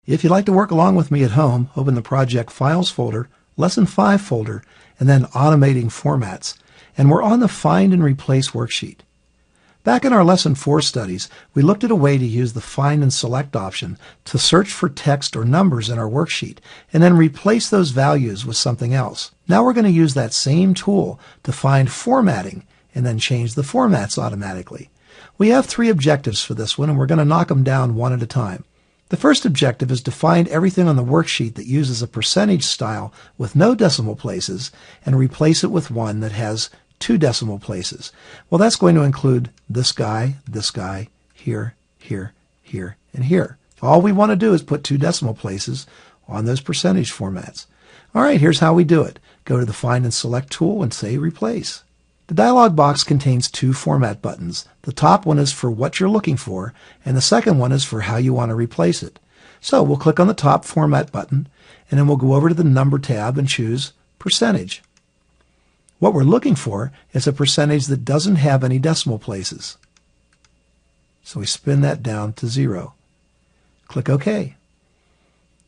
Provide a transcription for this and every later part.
If you'd like to work along with me at home, open the Project Files folder, Lesson 5 folder, and then Automating Formats. And we're on the Find and Replace worksheet. Back in our Lesson 4 studies, we looked at a way to use the Find and Select option to search for text or numbers in our worksheet, and then replace those values with something else. Now we're going to use that same tool to find formatting, and then change the formats automatically. We have 3 objectives for this one, and we're going to knock them down one at a time. The first objective is to find everything on the worksheet that uses a percentage style with no decimal places and replace it with one that has 2 decimal places. Well, that's going to include this guy, here, here, here, and here. All we want to do is put 2 decimal places on those percentage formats. All right, here's how we do it. Go to the Find and Select tool and say Replace. The dialog box contains 2 format buttons. The top one is for what you're looking for, and the second one is for how you want to replace it. So we'll click on the top format button, and then we'll go over to the Number tab and choose Percentage. What we're looking for is a percentage that doesn't have any decimal places. So we spin that down to 0. Click OK.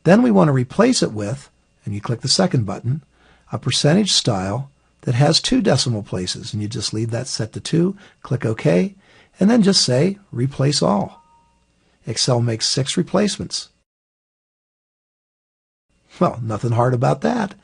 Then we want to replace it with, and you click the second button, a percentage style that has 2 decimal places, and you just leave that set to 2, click OK, and then just say Replace All. Excel makes 6 replacements. Well, nothing hard about that.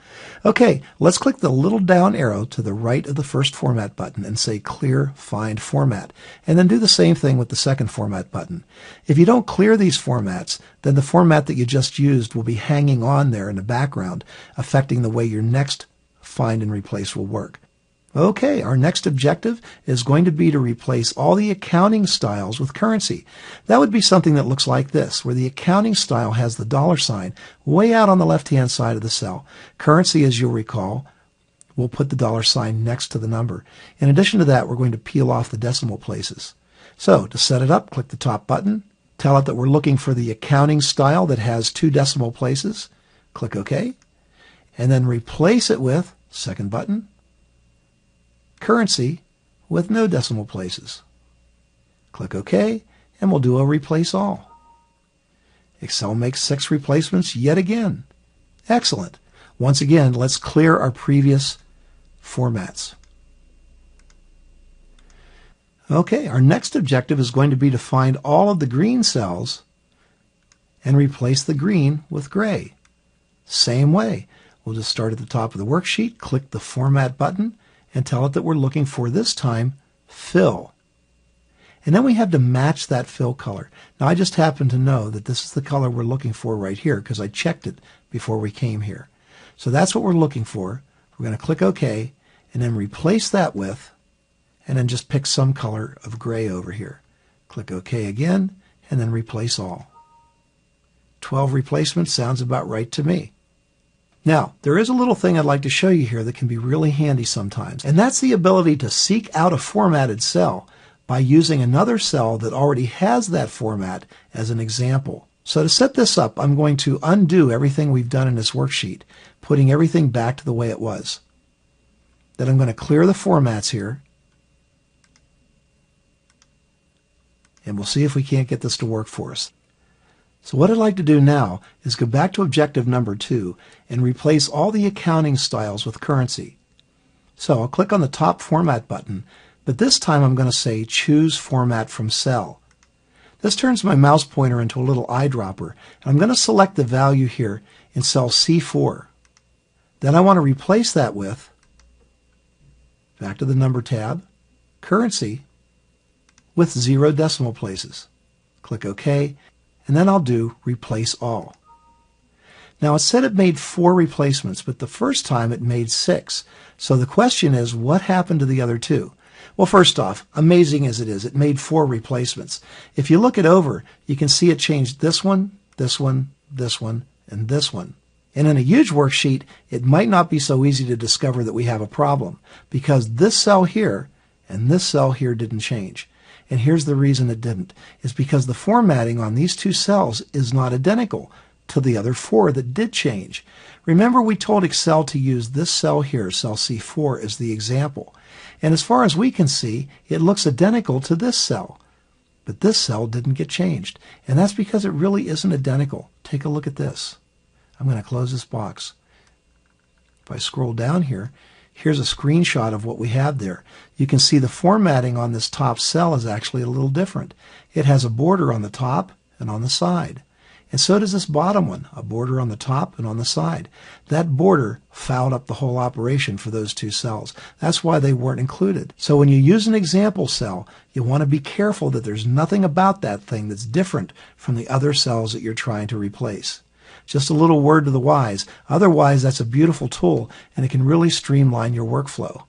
Okay, let's click the little down arrow to the right of the first format button and say Clear Find Format, and then do the same thing with the second format button. If you don't clear these formats, then the format that you just used will be hanging on there in the background, affecting the way your next Find and Replace will work. Okay, our next objective is going to be to replace all the accounting styles with currency. That would be something that looks like this, where the accounting style has the $sign way out on the left-hand side of the cell. Currency, as you'll recall, we'll put the $sign next to the number. In addition to that, we're going to peel off the decimal places. So, to set it up, click the top button, tell it that we're looking for the accounting style that has 2 decimal places, click OK, and then replace it with, second button, currency with no decimal places. Click OK, and we'll do a Replace All. Excel makes 6 replacements yet again. Excellent. Once again, let's clear our previous formats. Okay, our next objective is going to be to find all of the green cells and replace the green with gray. Same way. We'll just start at the top of the worksheet, click the Format button, and tell it that we're looking for, this time, Fill. And then we have to match that fill color. Now, I just happen to know that this is the color we're looking for right here because I checked it before we came here. So that's what we're looking for. We're going to click OK, and then replace that with, and then just pick some color of gray over here. Click OK again, and then Replace All. 12 replacements sounds about right to me. Now, there is a little thing I'd like to show you here that can be really handy sometimes, and that's the ability to seek out a formatted cell by using another cell that already has that format as an example. So to set this up, I'm going to undo everything we've done in this worksheet, putting everything back to the way it was. Then I'm going to clear the formats here, and we'll see if we can't get this to work for us. So what I'd like to do now is go back to objective number 2 and replace all the accounting styles with currency. So I'll click on the top Format button, but this time I'm going to say Choose Format from Cell. This turns my mouse pointer into a little eyedropper, and I'm going to select the value here in cell C4. Then I want to replace that with, back to the Number tab, Currency with 0 decimal places. Click OK. And then I'll do Replace All. Now it said it made 4 replacements, but the first time it made 6. So the question is, what happened to the other 2? Well, first off, amazing as it is, it made 4 replacements. If you look it over, you can see it changed this one, this one, this one, and this one. And in a huge worksheet, it might not be so easy to discover that we have a problem, because this cell here and this cell here didn't change. And here's the reason it didn't. It's because the formatting on these 2 cells is not identical to the other 4 that did change. Remember, we told Excel to use this cell here, cell C4, as the example. And as far as we can see, it looks identical to this cell. but this cell didn't get changed. And that's because it really isn't identical. Take a look at this. I'm going to close this box. If I scroll down here, here's a screenshot of what we have there. You can see the formatting on this top cell is actually a little different. It has a border on the top and on the side. And so does this bottom one, a border on the top and on the side. That border fouled up the whole operation for those two cells. That's why they weren't included. So when you use an example cell, you want to be careful that there's nothing about that thing that's different from the other cells that you're trying to replace. Just a little word to the wise. Otherwise, that's a beautiful tool, and it can really streamline your workflow.